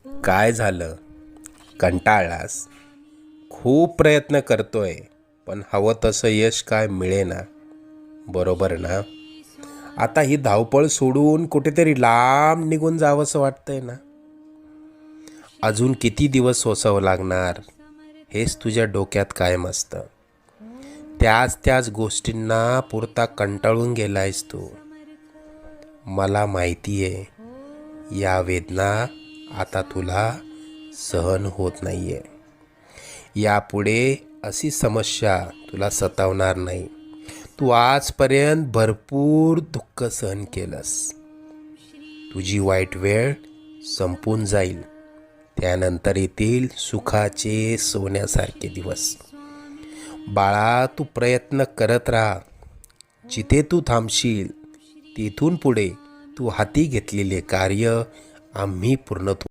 काय झालं? कंटाळलास? खूप प्रयत्न करतोय, पण हवं तसं यश काय मिळेना, बरोबर ना? आता ही धावपळ सोडून कुठेतरी लांब निघून जावंसं वाटतंय ना? अजून किती दिवस सोसावं लागणार हेच तुझ्या डोक्यात कायम असतं. त्याच त्याच गोष्टींना पुरता कंटाळून गेलायस तू. मला माहिती आहे, या वेदना आता तुला सहन होत नाहीये. यापुढे अशी समस्या तुला सतावणार नाही. तू आजपर्यंत भरपूर दुःख सहन केलंस. तुझी वाईट वेळ संपून जाईल. त्यानंतर येतील सुखाचे सोन्यासारखे दिवस. बाळा, तू प्रयत्न करत राहा. जिथे तू थांबशील तिथून पुढे तू हाती घेतलेले कार्य आम्ही पूर्णत्व